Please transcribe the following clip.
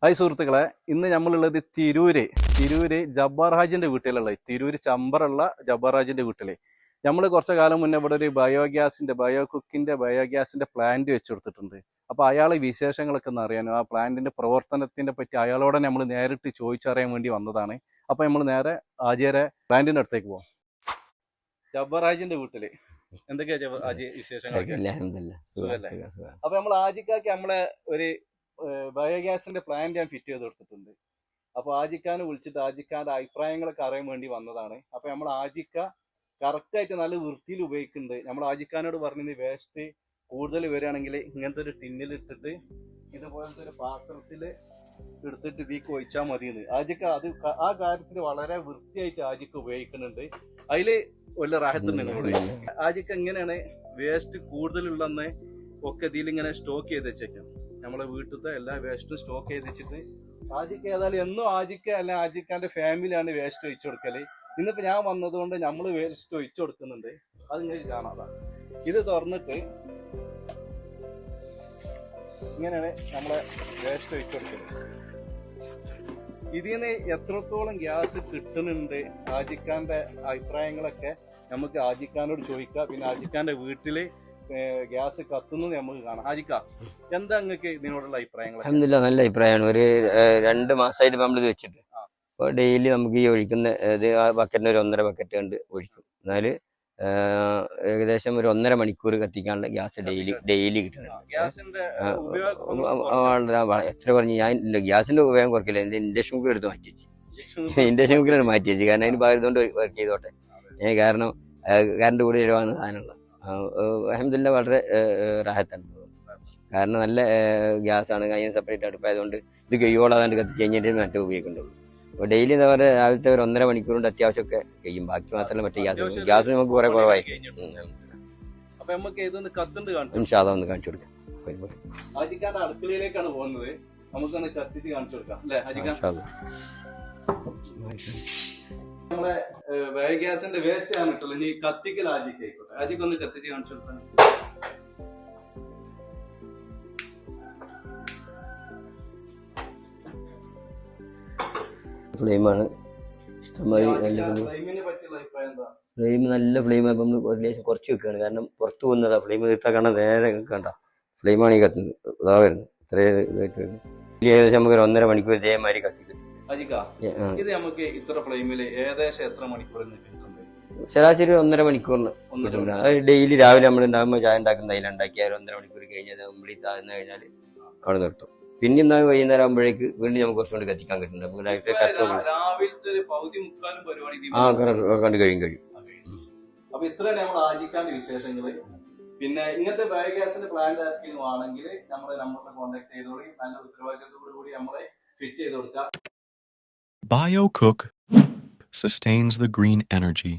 Hi സുഹൃത്തുക്കളെ, ഇന്ന് നമ്മളുള്ളത് തിരൂര് ജബ്ബാർ ഹാജിന്റെ വീട്ടിലുള്ളത്. തിരൂര് ചമ്പറുള്ള ജബ്ബാർ ഹാജിന്റെ വീട്ടില് നമ്മൾ കുറച്ചു കാലം മുന്നേ ഇവിടെ ഒരു ബയോഗ്യാസിന്റെ പ്ലാന്റ് വെച്ചു കൊടുത്തിട്ടുണ്ട്. അപ്പോൾ അയാളെ വിശേഷങ്ങളൊക്കെ ഒന്ന് അറിയാനും ആ പ്ലാന്റിന്റെ പ്രവർത്തനത്തിനെ പറ്റി അയാളോടെ നമ്മൾ നേരിട്ട് ചോദിച്ചറിയാൻ വേണ്ടി വന്നതാണ്. അപ്പോൾ നമ്മൾ നേരെ ആജിയുടെ പ്ലാന്റിന്റെ അടുത്തേക്ക് പോകാം. ജബ്ബാർ ഹാജിന്റെ വീട്ടില് എന്തൊക്കെയാ ആജി വിശേഷങ്ങളൊക്കെ? അപ്പൊ നമ്മൾ ആജിക്കാക്ക് നമ്മളെ ഒരു ബയോഗ്യാസിന്റെ പ്ലാന്റ് ഞാൻ ഫിറ്റ് ചെയ്ത് കൊടുത്തിട്ടുണ്ട്. അപ്പൊ ആജിക്കാനെ വിളിച്ചിട്ട് ആജിക്കാന്റെ അഭിപ്രായങ്ങളൊക്കെ അറിയാൻ വേണ്ടി വന്നതാണ്. അപ്പൊ നമ്മൾ ആജിക്ക കറക്റ്റ് ആയിട്ട് നല്ല വൃത്തിയിൽ ഉപയോഗിക്കുന്നുണ്ട്. നമ്മൾ ആജിക്കാനോട് പറഞ്ഞത് വേസ്റ്റ് കൂടുതൽ വരികയാണെങ്കിൽ ഇങ്ങനത്തെ ഒരു ടിന്നിൽ ഇട്ടിട്ട് ഇതുപോലത്തെ ഒരു പാത്രത്തിൽ എടുത്തിട്ട് ഇതിക്ക് ഒഴിച്ചാൽ മതിയെന്ന്. ആജിക്ക അത് ആ കാര്യത്തിൽ വളരെ വൃത്തിയായിട്ട് ആജിക്ക ഉപയോഗിക്കുന്നുണ്ട്. അതില് വല്ല റാഹത്തുണ്ട്. ആജിക്ക എങ്ങനെയാണ് വേസ്റ്റ് കൂടുതലുള്ളന്ന് ഒക്കെ ഇതിലിങ്ങനെ സ്റ്റോക്ക് ചെയ്ത് വെച്ചേക്കാം. നമ്മളെ വീട്ടിലത്തെ എല്ലാ വേസ്റ്റും സ്റ്റോക്ക് ചെയ്ത് വെച്ചിട്ട് ആജിക്ക ഏതായാലും എന്നും ആജിക്ക അല്ല ആജിക്കാന്റെ ഫാമിലിയാണ് വേസ്റ്റ് ഒഴിച്ചു കൊടുക്കല്. ഇന്നിപ്പോ ഞാൻ വന്നതുകൊണ്ട് നമ്മൾ വേസ്റ്റ് ഒഴിച്ചു കൊടുക്കുന്നുണ്ട്. അത് നിങ്ങൾക്ക് കാണാതാണ്. ഇത് തുറന്നിട്ട് ഇങ്ങനെയാണ് നമ്മളെ വേസ്റ്റ് ഒഴിച്ചു കൊടുക്കുന്നത്. ഇതിന് എത്രത്തോളം ഗ്യാസ് കിട്ടുന്നുണ്ട്, ആജിക്കാന്റെ അഭിപ്രായങ്ങളൊക്കെ നമുക്ക് ആജിക്കാനോട് ചോദിക്കാം. പിന്നെ ആജിക്കാന്റെ വീട്ടില് ഗ്യാസ് കത്തുന്നത് നമുക്ക് കാണാം. ആജിക്ക, എന്താ നിങ്ങൾക്ക് ഇതിനോടുള്ള അഭിപ്രായങ്ങൾ? അൽഹംദുലില്ലാ, നല്ല അഭിപ്രായമാണ്. ഒരു 2 മാസമായിട്ട് നമ്മളിത് വെച്ചിട്ട് അപ്പോൾ ഡെയിലി നമുക്ക് ഈ ഒഴിക്കുന്ന ഇത് ആ ബക്കറ്റിന് ഒരു 1.5 ബക്കറ്റ് കണ്ട് ഒഴിക്കും. എന്നാൽ ഏകദേശം ഒരു 1.5 മണിക്കൂർ കത്തിക്കാനുള്ള ഗ്യാസ് ഡെയിലി കിട്ടുന്നുണ്ട്. എത്ര പറഞ്ഞു ഞാൻ ഗ്യാസിന്റെ ഉപയോഗം കുറക്കില്ല. എന്റെ ഇൻഡക്ഷൻ കുക്കർ എടുത്ത് മാറ്റി വെച്ചു. ഇൻഡക്ഷൻ കുക്കറാണ് മാറ്റി വെച്ചു. കാരണം അതിന് പകരത്തോണ്ട് വർക്ക് ചെയ്തോട്ടെ. കാരണം കറണ്ട് കൂടി വരുവാന്ന് സാധനമുള്ള അൽഹംദുലില്ലാ വളരെ റാഹത്താണ്. കാരണം നല്ല ഗ്യാസാണ്. അതിന് സെപ്പറേറ്റ് അടുപ്പായതുകൊണ്ട് ഇത് കയ്യോളാതാണ്ട് കത്തിച്ച് കഴിഞ്ഞിട്ട് മറ്റേ ഉപയോഗിക്കുന്നുള്ളൂ. അപ്പോൾ ഡെയിലി എന്താ പറയുക, രാവിലത്തെ ഒരു 1.5 മണിക്കൂർ കൊണ്ട് അത്യാവശ്യമൊക്കെ കഴിയും. ബാക്കി മാത്രമല്ല മറ്റേ ഗ്യാസ് നമുക്ക് കുറെ കുറവായി. ഇൻഷാ അല്ലാഹ് ഒന്ന് കാണിച്ചു കൊടുക്കാം. അടുക്കളയിലേക്കാണ് പോകുന്നത്. നമുക്കൊന്ന് കത്തിച്ച് കാണിച്ചു കൊടുക്കാം അല്ലേ? നമ്മളെ ബയോഗ്യാസിന്റെ വേസ്റ്റ് ആണ് കിട്ടുള്ളൂ. ഇനി കത്തിക്കൽ ആജിക്ക് ആയിക്കോട്ടെ. ആജിക്ക് ഒന്ന് കത്തിച്ച് കാണിച്ചു കൊടുക്കാൻ. ഫ്ലെയിമാണ് ഇഷ്ടമായി. ഫ്ലെയിം നല്ല ഫ്ലെയിം. അപ്പം നമ്മൾ ഒരു ലേശം കുറച്ച് വെക്കുകയാണ്. കാരണം പുറത്ത് പോകുന്നതാ ഫ്ലെയിം നിർത്താൻ. കാണാൻ നേരെ കണ്ട ഫ്ലെയിമാണ് ഈ കത്തുന്നത്. അതാ വരുന്നത്. ഇത്രയും ഇതായിട്ട് വരുന്നത്. ഏകദേശം നമുക്ക് ഒരു 1.5 മണിക്കൂർ ഇതേമാതിരി കത്തിക്കും. ഇത് നമുക്ക് ഇത്ര ഫ്ലെയിമില് ഏകദേശം എത്ര മണിക്കൂർ? ശരാശരി 1.5 മണിക്കൂറിന് കിട്ടും. അത് ഡെയിലി രാവിലെ നമ്മൾ ഉണ്ടാകുമ്പോൾ ചായ ഉണ്ടാക്കുന്ന അതിലുണ്ടാക്കിയാൽ 1.5 മണിക്കൂർ കഴിഞ്ഞാൽ നമ്മൾ താഴ്ന്നു കഴിഞ്ഞാൽ അവിടെ നിർത്തും. പിന്നെ ഇന്നാ വൈകുന്നേരം ആകുമ്പോഴേക്ക് വീണ്ടും നമുക്ക് കുറച്ചുകൊണ്ട് കത്തിക്കാൻ കിട്ടുന്നുണ്ട്. നമുക്ക് ഡയറക്റ്റ് കണ്ടു കഴിയും. അപ്പൊ ഇത്രയാണ് നമ്മൾ ആജിക്കാന്റെ വിശേഷങ്ങള്. പിന്നെ ഇങ്ങനത്തെ ബയോഗ്യാസിന്റെ പ്ലാന്റ് ആർക്കെങ്കിലും ആണെങ്കിൽ നമ്മളെ നമ്പറിൽ കോൺടാക്ട് ചെയ്തോളി. നല്ല ഉത്തരവാദിത്തത്തോടു കൂടി നമ്മളെ ഫിറ്റ് ചെയ്ത് കൊടുക്കാം. BioCook sustains the green energy